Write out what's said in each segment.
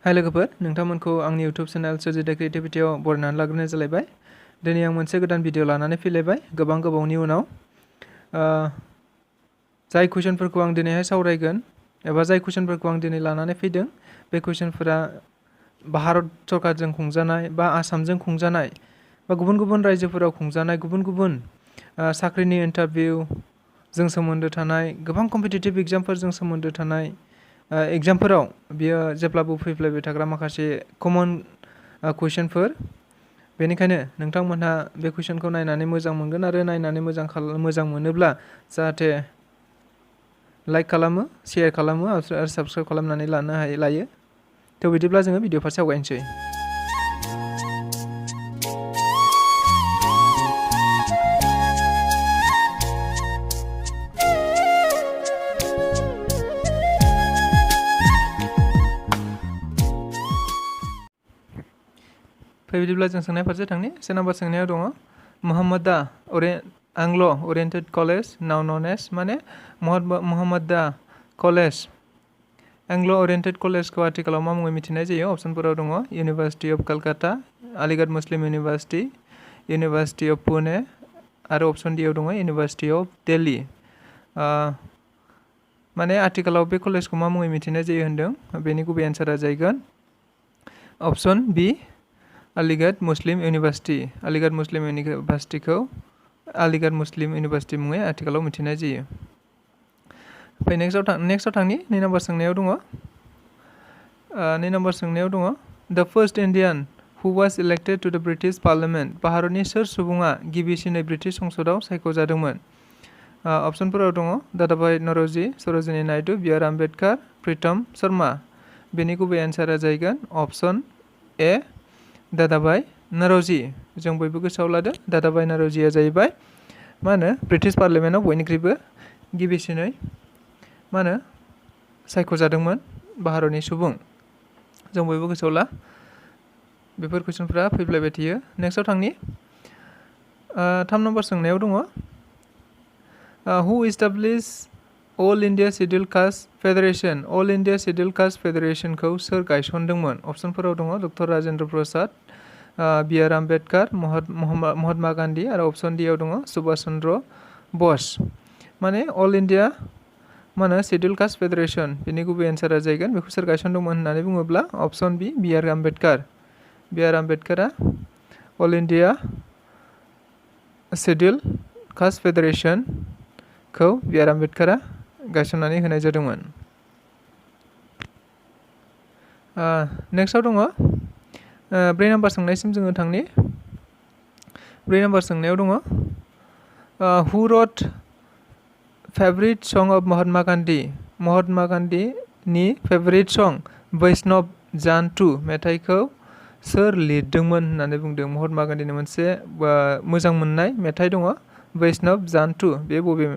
हाय लोगोफोर, नोंथांमोनखौ आंनि YouTube चेनेल सोरजिथाय क्रिएटिभिटियाव बरायनानै लाग्रोनाय जालायबाय। दिनै आं मोनसे गोदान भिडिअ लानानै फैलायबाय गोबां गोबावनि उनाव। जाय कुइसनफोरखौ आं दिनैहाय सावरायगोन एबा जाय कुइसनफोरखौ आं दिनै लानानै फैदों बे कुइसनफोरा भारत सरकारजों खुंजानाय बा आसामजों खुंजानाय बा गुबुन गुबुन रायजोफोराव खुंजानाय गुबुन गुबुन साख्रिनि इन्टारभिउजों सोमोन्दो थानाय गोबां कम्पिटिटिभ एग्जामफोरजों सोमोन्दो थानाय एग्जामफोराव बियो जेब्लाबो फैफ्लेबाय थाग्रा माखासे कमन कुइसनफोर। बेनिखायनो नोंथांमोनहा बे कुइसनखौ नायनानै मोजां मोनगोन आरो नायनानै मोजां मोनोब्ला जाहाथे लाइक खालामो, शेयार खालामो आरो साबस्क्राइब खालामनानै लायो। थ' बिदिब्ला जोङो भिडिअ फारसे आवगायनोसै। बिदिब्ला जों सोंनाय फारसे थांनि। से नाम्बार सोंनायाव दङ मोहम्मदा आंग्ल' ओरिएन्टेड कलेज नाउ नन एज, माने मोहम्मदा कलेज एंग्ल' ओरिएन्टेड कलेजखौ आथिखालाव मा मुङै मिथिनाय जायो? अप्सनफोराव दङ university of Calcutta, Aligarh Muslim university, university of Pune आरो अप्सन डिआव दङ इउनिभार्सिटि अफ दिल्ली। माने आथिखालाव बे कलेजखौ मा मुङै मिथिनाय जायो होनदों? बेनि गुबै एन्सारा जाहैगोन अप्सन बि, आलिगढ़ मुस्लिम इउनिभार्सिटि। आलिगढ़ मुस्लिम इउनिभार्सिटिखौ आलिगढ़ मुस्लिम इउनिभार्सिटि मुङै आथिखालाव मिथिनाय जायो। नेक्स्टआव थांनि। 2 नाम्बार सोंनायाव दङ द फार्स्ट इन्डियान हु वाज इलेक्टेड टु द ब्रिटिश पार्लियामेन्ट। भारतनि सोर सुबुङा गिबिसिनै ब्रिटिश संसदआव सायख'जादोंमोन? अप्सनफोराव दङ दादाभाई नौरोजी, सरोजिनी नायडू, बि आर आम्बेडकार, प्रीतम शर्मा। बेनि गुबै एन्सारा जाहैगोन अप्सन ए, दादाभाई नौरोजी। जों बयबो गोसोआव लादो, दादाभाई नौरोजीया जाहैबाय ब्रिटिश पार्लियामेन्टआव बयनिख्रुइबो गिबिसिनै सायख'जादोंमोन भारतनि सुबुं। जों बयबो गोसोआव ला, बेफोर कुइसनफ्रा फैफ्लायबाय थायो। नेक्स्टआव थांनि। 3 नाम्बार सोंनायाव दङ who establish all India schedule caste federation. All India schedule caste फेडारेशनखौ सोर गायसनदोंमोन? अप्सनफोराव दङ doctor Rajendra Prasad, B R Ambedkar, Mahatma Gandhi आरो अप्सन डिआव दङ सुभाष चन्द्र बस। माने all India schedule caste federation, बेनि गुबै एन्सारा जाहैगोन बेखौ सोर गायसनदोंमोन होननानै बुङोब्ला option B, B R Ambedkar. B R आम्बेडकारा अल इन्डिया शिड्युल कास्ट फेडारेशनखौ बि आर आम्बेडकारा गायसननानै होनाय जादोंमोन। नेक्स्टआव दङ 4 नाम्बार सोंनायसिम जोङो थांनि। 4 नाम्बार सोंनायाव दङ हु रट फेभरिट सं अफ महात्मा गान्धी। महात्मा गान्धीनि फेभरिट सं वैष्णव जान 2 मेथाइखौ सोर लिरदोंमोन होननानै बुंदों? महात्मा गान्धीनि मोनसे मोजां मोननाय मेथाइ दङ वैष्णव जान 2। बे बबे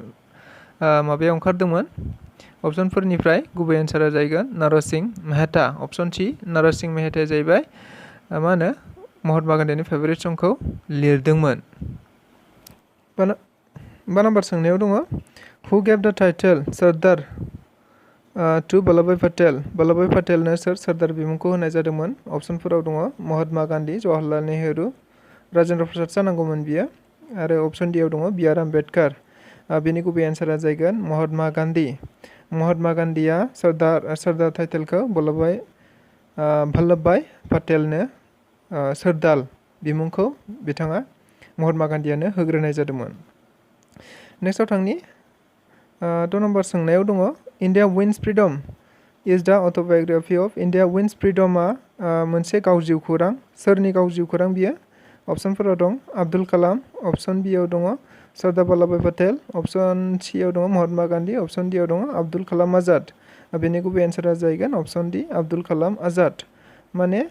माबायाव ओंखारदोंमोन? अप्सनफोरनिफ्राय गुबै एन्सारा जाहैगोन नरसिंह मेहता। अप्सन सी, नरसिंह मेहताया जाहैबाय महात्मा गान्धीनि फेभरिट संखौ लिरदोंमोन। 5 नाम्बार सोंनायाव दङ हु गेभ द टाइटेल सरदार टु वल्लभभाई पटेल। वल्लभभाई पटेलनो सोर सरदार बिमुंखौ होनाय जादोंमोन? अप्सनफोराव दङ महात्मा गान्धी, जवाहरलाल नेहरू, राजेन्द्र प्रसाद जानांगौमोन बियो, आरो अप्सन डिआव दङ बि आर आम्बेडकार। बेनि गुबै एन्सारा जाहैगोन महात्मा गान्धी। महात्मा गान्धीया सरदार टाइटेलखौ वल्लभभाई पटेलनो सरदार बिमुंखौ बिथाङा महात्मा गान्धीयानो होग्रोनाय जादोंमोन। नेक्स्टआव थांनि। 6 नाम्बार सोंनायाव दङ इन्डिया विन्स फ्रिडम इज द अट'बाय'ग्राफि अफ। इन्डिया विन्स फ्रिडमा मोनसे गाव जिउ खौरां। सोरनि गाव जिउ खौरां बियो? अप्सनफोराव दं आब्दुल कालाम, अप्सन बिआव दङ सरदार वल्लभभाई पटेल, अप्सन सिआव दङ महात्मा गान्धी, अप्सन डिआव दङ आब्दुल कालाम आजाद। बेनि गुबै एन्सारा जाहैगोन अप्सन डि, आब्दुल कालाम आजाद। माने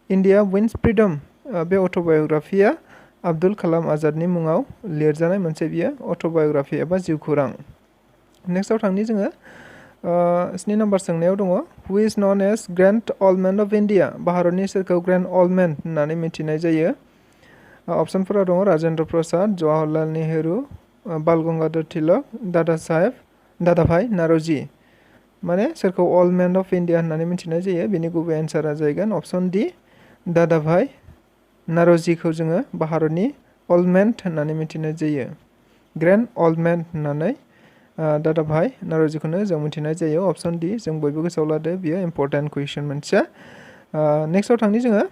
इन्डिया विन्स फ्रिडम बे अट'बाय'ग्राफिया आब्दुल कालाम आजादनि मुङाव लिरजानाय मोनसे बियो अट'बाय'ग्राफि एबा जिउ खौरां। नेक्स्टआव थांनि जोङो। 7 नाम्बार सोंनायाव दङ who is known as grand old man of India. भारतनि सोरखौ ग्रेन्ड अल्ड मेन होननानै मिथिनाय जायो? अप्सनफोराव दङ राजेन्द्र प्रसाद, जवाहरलाल नेहरू, बाल गंगाधर तिलक, दादाभाई नौरोजी। माने सोरखौ ओल्ड मैन अफ इंडिया होननानै मिथिनाय जायो बेनि गुबै एन्सारा जाहैगोन अप्शन डी दादाभाई नार'जीखौ जोङो भारतनि ओल्ड मैन होननानै मिथिनाय जायो ग्रैंड ओल्ड मैन होननानै दादाभाई नार'जीखौनो जों मिथिनाय जायो अप्शन डी जों बयबो गोसोआव लादो बियो इम्पर्टेन्ट कुइसन मोनसे नेक्स्टआव थांनि जोङो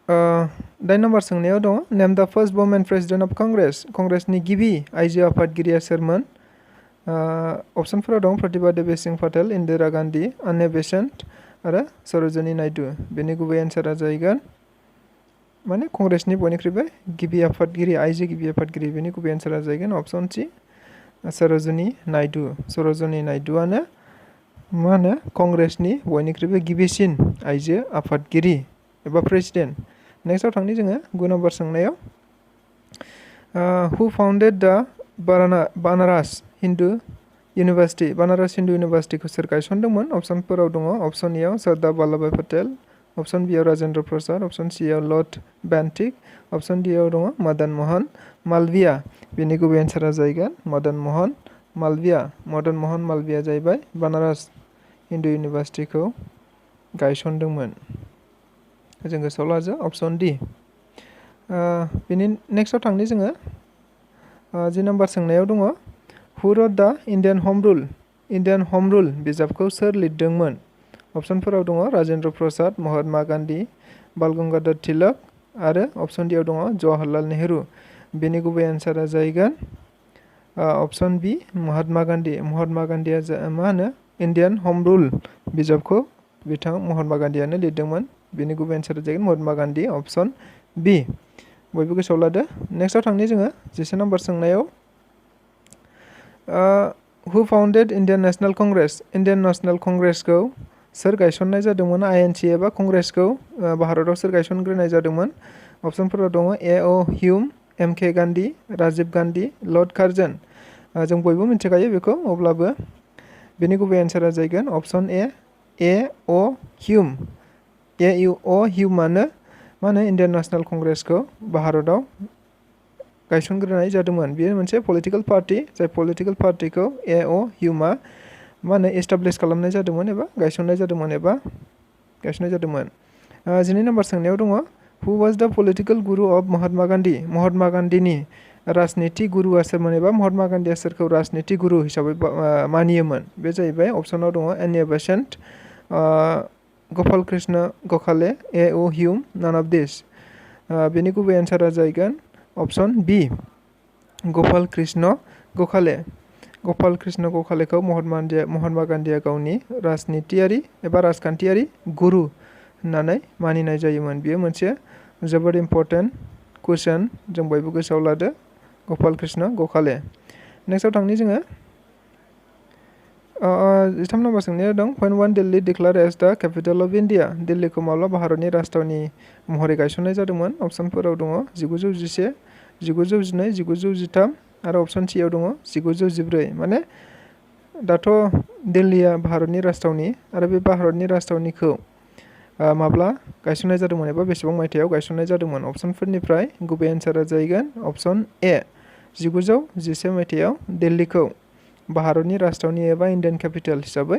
9 नम्बर सोंनायाव दङ नेम द फर्स्ट वुमेन प्रेसिडेन्ट अफ कंग्रेसनि गिबि आइजो आफादगिरिया सोरमोन अप्शनफोराव दं प्रतिभा देवी सिंह पाटेल इंदिरा गांधी अन्ना बेसेन्ट आरो सरोजिनी नायडू बेनि गुबै एन्सारा जाहैगोन माने कंग्रेसनि बयनिख्रुइबो गिबि आफादगिरि आइजो गिबि आफादगिरि बेनि गुबै एन्सारा जाहैगोन अप्शन सी सरोजिनी नायडूआनो मा होनो कंग्रेसनि बयनिख्रुइबो गिबिसिन आइजो आफादगिरि एबा प्रेसिडेन्ट नेक्स्टआव थांनि जोङो 9 नम्बर सोंनायाव हु फाउन्डेड द बनारस हिन्दू इउनिभार्सिटिखौ सोर गायसनदोंमोन अप्शनफोराव दङ अप्शन ए आव सरदार वल्लभभाई पटेल अप्शन बी आव राजेंद्र प्रसाद अप्शन सी आव लर्ड बेन्टिक अप्शन डी आव दङ मदन मोहन मालवीय बेनि गुबै एन्सारा जाहैगोन मदन मोहन मालवीया जाहैबाय बनारस हिन्दू इउनिभार्सिटिखौ गायसनदोंमोन जों गोसोआव लाजो अप्शन डी बेनि नेक्स्टआव थांनि जोङो 10 नम्बर सोंनायाव दङ हु रट द इण्डियान ह'म रुल बिजाबखौ सोर लिरदोंमोन अप्शनफोराव दङ राजेंद्र प्रसाद महात्मा गान्धी बाल गंगाधर तिलक आरो अप्शन डी आव दङ जवाहरलाल नेहरू बेनि गुबै एन्सारा जाहैगोन अप्शन बी महात्मा गान्धीया मा होनो इण्डियान ह'म रुल बिजाबखौ बिथां महात्मा गान्धीयानो लिरदोंमोन बेनि गुबै एन्सारा जाहैगोन महात्मा गान्धी अप्शन बी बयबो गोसोआव लादो नेक्स्टआव थांनि जोङो 11 नम्बर सोंनायाव हु फाउन्डेड इण्डियान नेशनेल कंग्रेसखौ सोर गायसननाय जादोंमोन आईएनसी एबा कंग्रेसखौ भारताव सोर गायसनग्रोनाय जादोंमोन अप्शनफोराव दङ ए अ ह्युम एम के गान्धी राजीव गान्धी लर्ड कार्जन जों बयबो मिथिखायो बेखौ अब्लाबो बेनि गुबै एन्सारा जाहैगोन अप्शन ए अ ह्युमानो मा होनो इण्डियान नेशनेल कंग्रेसखौ भारताव गायसनग्रोनाय जादोंमोन बेयो मोनसे पलिटिकल पार्टी जाय पलिटिकल पार्टीखौ ए अ ह्युमा मा होनो एस्टाब्लिश खालामनाय जादोंमोन एबा गायसननाय जादोंमोन 12 नम्बर सोंनायाव दङ हु वाज द पलिटिकल गुरु अफ महात्मा गान्धीनि राजनिति गुरुआ सोरमोन एबा महात्मा गान्धीया सोरखौ राजनिति गुरु हिसाबै मानियोमोन बे जाहैबाय अप्शनाव दङ Annie Besant Gopal Krishna Gokhale A O Hume none of this बेनि गुबै एन्सारा जाहैगोन अप्शन बी गोपाल कृष्ण गोखलेखौ महात्मा गान्धीया गावनि राजनितियारि एबा राजखान्थियारि गुरु होननानै मानिनाय जायोमोन बेयो मोनसे जोबोद इम्पर्टेन्ट कुइसन जों बयबो गोसोआव लादो गोपाल कृष्ण गोखले नेक्स्टआव थांनि जोङो 13 नम्बर सोंनायाव दं व्हेन वाज दिल्ली डिक्लेयार्ड एज द कैपिटल अफ इंडिया दिल्लीखौ माब्ला भारतनि राजधानी महरै गायसननाय जादोंमोन अप्शनफोराव दङ 1911 1912 1913 आरो अप्शन सी आव दङ 1914 माने दाथ' दिल्लीया भारतनि राजधानी आरो बे भारतनि राजधानीखौ माब्ला गायसननाय जादोंमोन एबा बेसेबां मायथाइयाव गायसननाय जादोंमोन अप्शनफोरनिफ्राय गुबै एन्सारा जाहैगोन अप्शन ए 1911 मायथाइयाव दिल्लीखौ भारतनि राजधानी एबा इण्डियान केपिटेल हिसाबै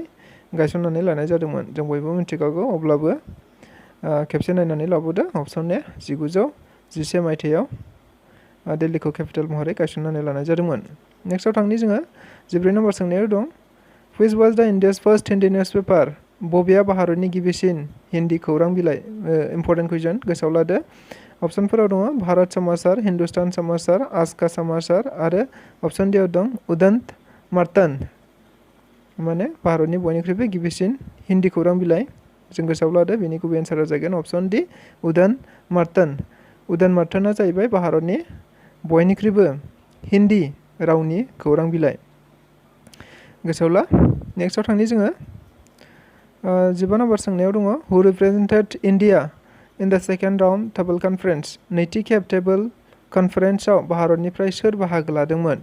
गायसननानै लानाय जादोंमोन जों बयबो मिथिखागौ अब्लाबो खेबसे नायनानै लाबोदो अप्शन ए 1911 मायथाइयाव दिल्लीखौ केपिटेल महरै गायसननानै लानाय जादोंमोन नेक्स्टआव थांनि जोङो 14 नम्बर सोंनायाव दं व्हिच वाज द इन्डियास फर्स्ट हिन्दी निउसपेपार बबेया भारतनि गिबिसिन हिन्दी खौरां बिलाइ इम्पर्टेन्ट कुइसन गोसोआव लादो अप्शनफोराव दङ भारत समाचार हिन्दुस्तान समाचार आज का समाचार आरो अप्शन डी आव दं उदंत मार्तन माने भारतनि बयनिख्रुइबो गिबिसिन हिन्दी खौरां बिलाइ जों गोसोआव लादो बेनि गुबै एन्सारा जागोन अप्शन डी उदंत मार्तना जाहैबाय भारतनि बयनिख्रुइबो हिन्दी रावनि खौरां बिलाइ गोसोआव ला नेक्स्टआव थांनि जोङो 15 नम्बर सोंनायाव दङ हु represented India in the second round table conference नैथि खेब टेबल कनफारेन्सआव भारतनिफ्राय सोर बाहागो लादोंमोन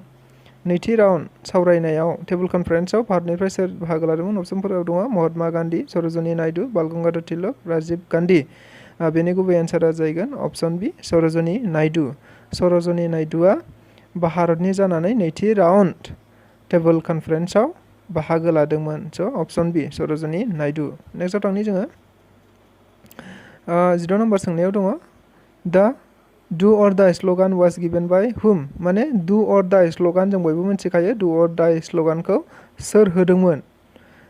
नैथि राउन्ड सावरायनायाव टेबल कनफारेन्सआव भारतनिफ्राय सोर बाहागो लादोंमोन अप्शनफोराव दङ महात्मा गान्धी सरोजिनी नायडू बाल गंगाधर तिलक राजीव गान्धी बेनि गुबै एन्सारा जाहैगोन अप्शन बी सरोजिनी नायडूआ भारतनि जानानै नैथि राउन्ड टेबल कनफारेन्सआव बाहागो लादोंमोन स' अप्शन बि सर'जिनी नाइडु नेक्स्टआव थांनि जोङो 16 नम्बर सोंनायाव दङ दा डु अर डाइ slogan was given by whom माने डु अर डाइ स्ल'गान जों बयबो मिथिखायो डु अर डाइ स्ल'गानखौ सोर होदोंमोन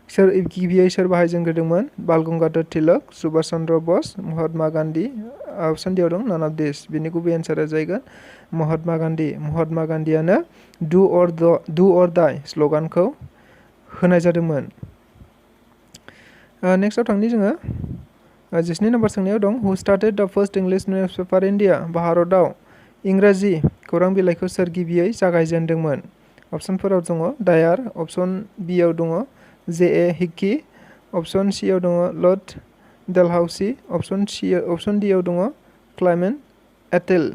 सोर गिबियै सोर बाहायजेनग्रोदोंमोन बाल गंगाधर तिलक सुभाष चन्द्र बस महात्मा गान्धी अप्शन डियाव दं नान अफ दिस बिनि गुबै एन्सारा जाहैगोन महात्मा गान्धीयानो डु अर डाइ स्ल'गानखौ होनाय जादोंमोन नेक्स्टआव थांनि जोङो 17 नम्बर सोंनायाव दं हु स्टार्टेड द first English news paper India भारतआव इंराजि खौरां बिलाइखौ सोर गिबियै जागायजेनदोंमोन अप्शनफोराव दङ डायार अप्शन बियाव दङ जे.ए. हिक्की अप्शन सियाव दङ लर्ड डेलहाउसी अप्शन डियाव दङ क्लाइमेन्ट एटेल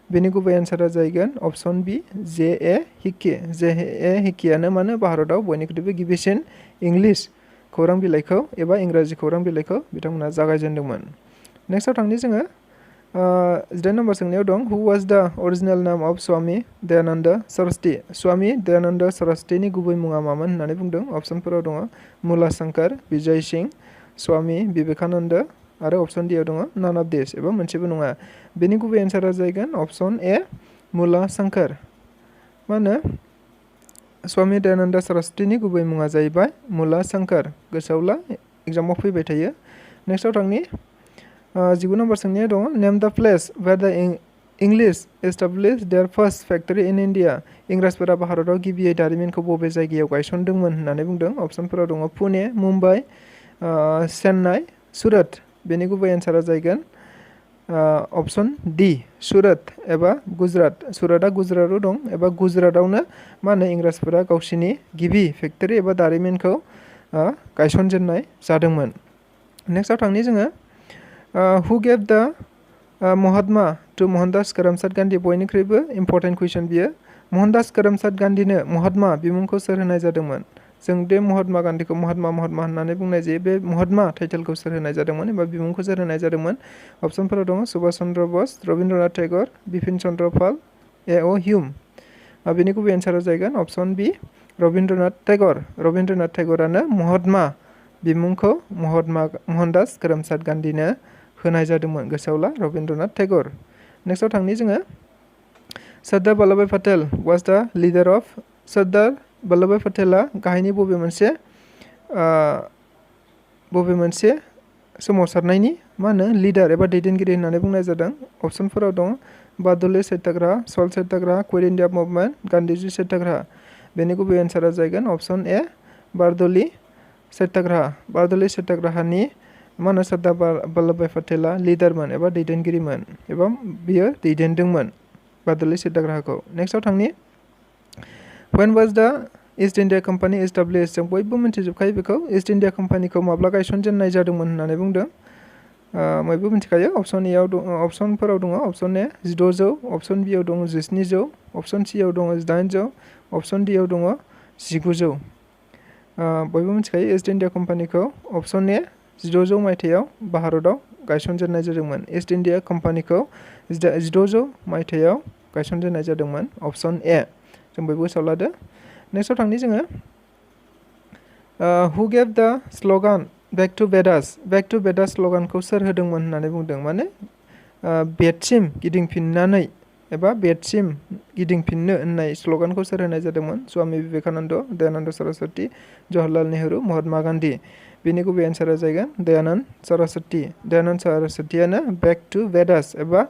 बेनि गुबै एन्सारा जाहैगोन अप्शन बि जे.ए. हिक्कीयानो मानो भारतआव बयनिख्रुइबो गिबिसिन इंलिश खौरां बिलाइखौ एबा इंराजि खौरां बिलाइखौ बिथांमोना जागायजेनदोंमोन नेक्स्टआव थांनि जोङो 18 नम्बर सोंनायाव दं हु वाज द अरिजिनेल नाम अफ स्वामी दयानन्द सरस्वती स्वामी दयानन्द सरस्वतीनि गुबै मुङा मामोन होननानै बुंदों अप्शनफोराव दङ मुला शंकर विजय सिंह स्वामी विवेकानन्द आरो अप्शन डियाव दङ नान अफ दिस एबा मोनसेबो नङा बेनि गुबै एन्सारा जाहैगोन अप्शन ए मुला शंकर मा होनो स्वामी दयानन्द सरस्वतीनि गुबै मुङा जाहैबाय मुला शंकर गोसोआव ला एग्जामाव फैबाय थायो नेक्स्टआव थांनि 19 नम्बर सोंनाया दङ name the place where the English establish their first factory in India इंराजफोरा भारतआव गिबियै दारिमिनखौ बबे जायगायाव गायसनदोंमोन होननानै बुंदों अप्शनफोराव दङ पुणे मुम्बाइ चेन्नाइ सुरत बेनि गुबै एन्सारा जाहैगोन अप्शन डि सुरत एबा गुजरात सुरतआ गुजरातआव दं एबा गुजरातआवनो मा होनो इंराजफोरा गावसिनि गिबि फेक्टरि एबा दारिमिनखौ गायसनजेननाय जादोंमोन नेक्स्टआव थांनि जोङो हु गेभ द महात्मा टु मोहनदास करमचाद गान्धी बयनिख्रुइबो इम्पर्टेन्ट कुइसन बियो मोहनदास करमचाद गान्धीनो महात्मा बिमुंखौ सोर होनाय जादोंमोन जों बे महात्मा गान्धीखौ महात्मा होननानै बुंनाय जायो बे महात्मा टाइटेलखौ सोर होनाय जादोंमोन एबा बिमुंखौ सोर होनाय जादोंमन अप्शनफोराव दङ सुभाष चन्द्र बस रबीन्द्रनाथ टेगर बिपिन चन्द्र पाल ए.अ. ह्युम बेनि गुबै एन्सारा जाहैगोन अप्शन बि रबीन्द्रनाथ टेगरानो महात्मा बिमुंखौ मोहनदास करमचाद गान्धीनो होनाय जादोंमोन गोसोआव ला रबीन्द्रनाथ टेगर नेक्स्टआव थांनि जोङो सरदार वल्लभभाई पटेल वाज द लिडार अफ सरदार वल्लभभाई पटेला गाहायनि बबे मोनसे सोमावसारनायनि मा होनो लिडार एबा दैदेनगिरि होननानै बुंनाय जादों अप्शनफोराव दं बारद'ली सत्याग्रह सल्ट सत्याग्रह क्विट इन्डिया मुभमेन्ट गान्धीजी सत्याग्रह बेनि गुबै एन्सारा जाहैगोन अप्शन ए बारद'ली सत्याग्रहनि मा होनो सरदार वल्लभभाई पटेला लिडारमोन एबा दैदेनगिरिमोन एबा बियो दैदेनदोंमोन बारद'ली सत्याग्रहखौ नेक्स्टआव थांनि When was the East India Company established जों बयबो मिथिजोबखायो बेखौ ईस्ट इन्डिया कम्पानिखौ माब्ला गायसनजेननाय जादोंमोन होननानै बुंदों बयबो मिथिखायो अप्शन एआव अप्शनफोराव दङ अप्शन ए 1600 अप्शन बियाव दङ 1700 अप्शन सियाव दङ 1800 अप्शन डियाव दङ 1900 बयबो मिथिखायो ईस्ट इन्डिया कम्पानिखौ अप्शन ए 1600 मायथाइयाव भारतआव गायसनजेननाय जादोंमोन ईस्ट इन्डिया कम्पानिखौ 1600 मायथाइयाव गायसनजेननाय जादोंमोन अप्शन ए जों बयबो गोसोआव लादो नेक्स्टआव थांनि जोङो हु गेभ द स्ल'गान बेक टु बेदास स्ल'गानखौ सोर होदोंमोन होननानै बुंदों माने बेटसिम गिदिंफिननानै एबा बेटसिम गिदिंफिननो होननाय स्ल'गानखौ सोर होनाय जादोंमोन स्वामी विवेकानन्द दयानन्द सरस्वती जवाहरलाल नेहरू महात्मा गान्धी बेनि गुबै एन्सारा जाहैगोन दयानन्द सरस्वतीयानो बेक टु बेदास एबा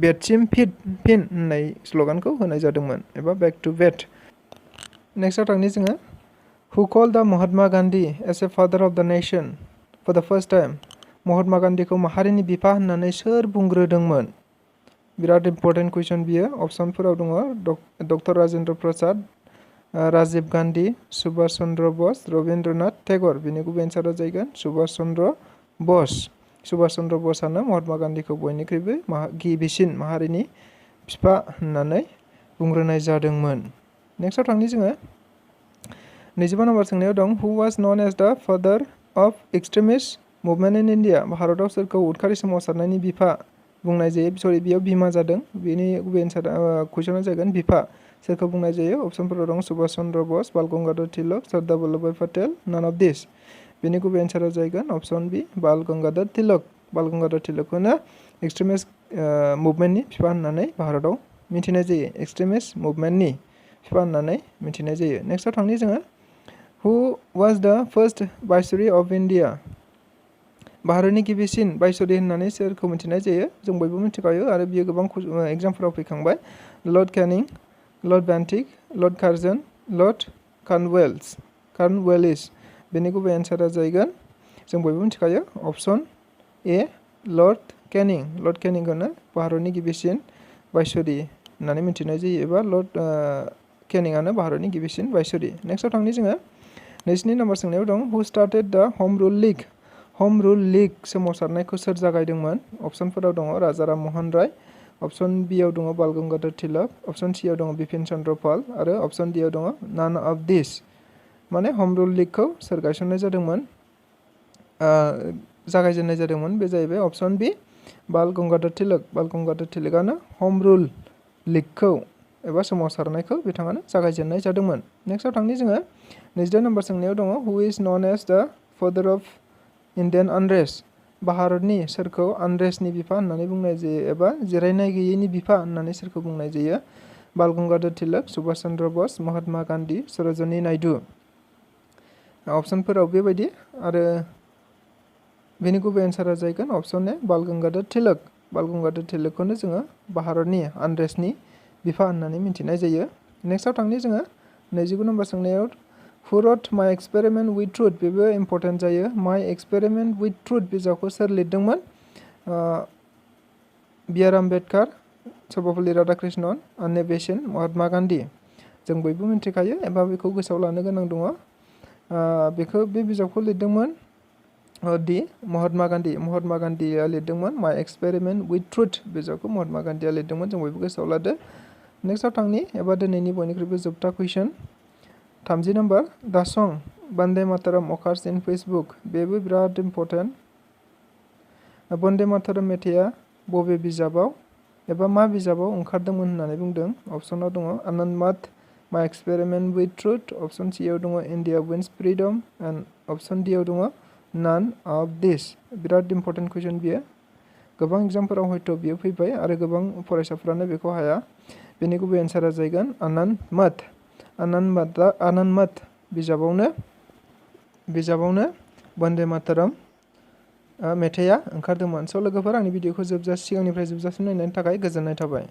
बेटसिम फिन होननाय स्ल'गानखौ होनाय जादोंमोन एबा बेक टु बेट नेक्स्टआव थांनि जोङो who call the Mahatma Gandhi as a father of the nation for the first time Mahatma गान्धीखौ माहारिनि बिफा होननानै सोर बुंग्रोदोंमोन बिराद इम्पर्टेन्ट कुइसन बियो अप्शनफोराव दङ डक्टर राजेन्द्र प्रसाद राजीव गान्धी सुभाष चन्द्र बस रबीन्द्रनाथ टेगर बेनि गुबै एन्सारा जाहैगोन सुभाष चन्द्र बसआनो महात्मा गान्धीखौ बयनिख्रुइबो गिबिसिन माहारिनि बिफा होननानै बुंग्रोनाय जादोंमोन नेक्स्टआव थांनि जोङो 25 नम्बर सोंनायाव दं हु वाज नन एज द father of extremist movement in India भारतआव सोरखौ उदखारि सोमावसारनायनि बिफा बुंनाय जायो बेयाव बिमा जादों बेनि गुबै एन्सारा कुइसना जागोन बिफा सोरखौ बुंनाय जायो? अप्सनफोराव दं सुभाष चन्द्र बस, बाल गंगाधर तिलक, सरदार वल्लभभाई पटेल, नान अफ दिस। बेनि गुबै एन्सारा जागोन अप्सन बी बाल गंगाधर तिलक। बाल गंगाधर तिलकखौनो एक्सट्रिमिस्ट मुभमेन्टनि बिफा होननानै भारताव मिथिनाय जायो। एक्सट्रिमिस्ट मुभमेन्टनि बिफा होननानै मिथिनाय जायो। नेक्स्टआव थांनि जोङो हु वाज द फार्स्ट वाइसरय अफ इन्डिया? भारतनि गिबिसिन वाइसरय होननानै सोरखौ मिथिनाय जायो? जों बयबो मिथिखायो आरो बियो गोबां एग्जामफोराव फैखांबाय। Lord Canning, Lord Bentinck, Lord Curzon, Lord Cornwallis. बेनि गुबै एन्सारा जागोन जों बयबो मिथिखायो option A Lord Canning. Lord केनिंखौनो भारतनि गिबिसिन वाइसरय होननानै मिथिनाय जायो एबा लर्ड केनिंआनो भारतनि गिबिसिन वाइसरय। नेक्स्टआव थांनि जोङो 22 नम्बर सोंनायाव दं हु स्टार्टेड द हम रुल लीग? हम रुल लीग सोमावसारनायखौ सोर जागायदोंमोन? अप्सनफोराव दङ राजा राममोहन राय, अप्सन बियाव दङ बाल गंगाधर तिलक, अप्सन सियाव दङ बिपिन चन्द्र पाल आरो अप्सन डियाव दङ नान अफ दिस। माने हम रुल लीगखौ सोर गायसननाय जादोंमोन? जागायजेननाय जादोंमोन बे जाहैबाय अप्सन बी बाल गंगाधर तिलक। बाल गंगाधर तिलकआनो हम रुल लीगखौ एबा सोमावसारनायखौ बिथाङानो जागायजेननाय जादोंमोन। नेक्स्टआव थांनि जोङो 22 नम्बर सोंनायाव दङ हु इज नन एज द फादार अफ इन्डियान आनरेस्ट? भारतनि सोरखौ आनरेस्टनि बिफा होननानै बुंनाय जायो एबा जिरायनाय गैयैनि बिफा होननानै सोरखौ बुंनाय जायो? बाल गंगाधर तिलक, सुभाष चन्द्र बस, महात्मा गान्धी, सरोजिनी नायडू। अप्सनफोराव बेबायदि आरो बेनि गुबै एन्सारा जागोन अप्सन ए बाल गंगाधर तिलक। बाल गंगाधर तिलकखौनो जोङो भारतनि आनरेस्टनि बिफा होननानै मिथिनाय जायो। नेक्स्टआव थांनि जोङो 29 नम्बर सोंनायाव हु रट माइ एक्सपेरिमेन्ट उइथ ट्रुथ? बेबो इम्परटेन्ट जायो। माइ एक्सपेरिमेन्ट उइथ ट्रुथ बिजाबखौ सोर लिरदोंमोन? बि आर आम्बेडकार, सर्वपल्ली राधाकृष्णन, अन्ने बेसेन, महात्मा गान्धी। जों बयबो मिथिखायो एबा बेखौ गोसोआव लानो गोनां दङ। बे बिजाबखौ लिरदोंमोन महात्मा गान्धी। महात्मा गान्धीया लिरदोंमोन माइ एक्सपेरिमेन्ट उइथ ट्रुथ बिजाबखौ महात्मा गान्धीया लिरदोंमोन। जों बयबो गोसोआव लादो। नेक्स्टआव थांनि एबा दिनैनि बयनिख्रुइबो जोबथा कुइसन 30 नम्बर द सं बन्दे मातरम अकार्स इन फेसबुक। बेबो बिराद इम्परटेन्ट। बन्दे मातरम मेथाइया बबे बिजाबाव एबा मा बिजाबाव ओंखारदोंमोन होननानै बुंदों? अप्सनाव दङ आनन्द मठ, माइ एक्सपेरिमेन्ट उइथ ट्रुथ, अप्सन सियाव दङ India wins freedom and option डियाव दङ नान अफ दिस। बिराद इम्परटेन्ट कुइसन बियो। गोबां एग्जामफोराव हयथ' बियो फैबाय आरो गोबां फरायसाफ्रानो बेखौ हाया। बेनि गुबै एन्सारा जागोन आनन्द मठ। आनन्द मठ बिजाबावनो बन्दे मातरम मेथाइया ओंखारदोंमोन। स' लोगोफोर आंनि भिडिअखौ सिगांनिफ्राय जोबजासिम नायनायनि थाखाय गोजोननाय थाबाय।